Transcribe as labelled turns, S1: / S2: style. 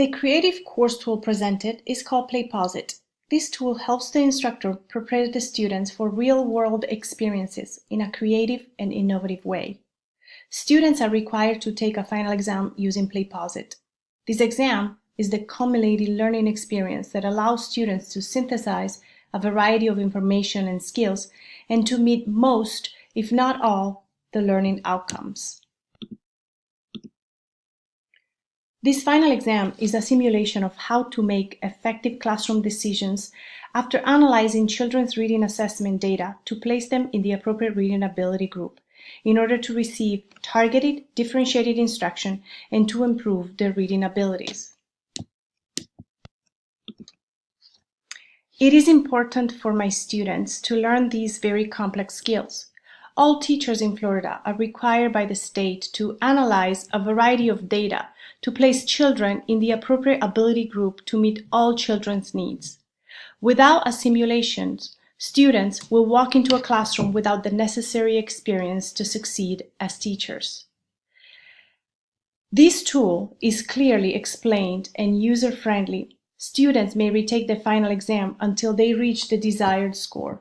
S1: The creative course tool presented is called PlayPosit. This tool helps the instructor prepare the students for real-world experiences in a creative and innovative way. Students are required to take a final exam using PlayPosit. This exam is the culminated learning experience that allows students to synthesize a variety of information and skills and to meet most, if not all, the learning outcomes. This final exam is a simulation of how to make effective classroom decisions after analyzing children's reading assessment data to place them in the appropriate reading ability group in order to receive targeted, differentiated instruction and to improve their reading abilities. It is important for my students to learn these very complex skills. All teachers in Florida are required by the state to analyze a variety of data to place children in the appropriate ability group to meet all children's needs. Without a simulation, students will walk into a classroom without the necessary experience to succeed as teachers. This tool is clearly explained and user-friendly. Students may retake the final exam until they reach the desired score.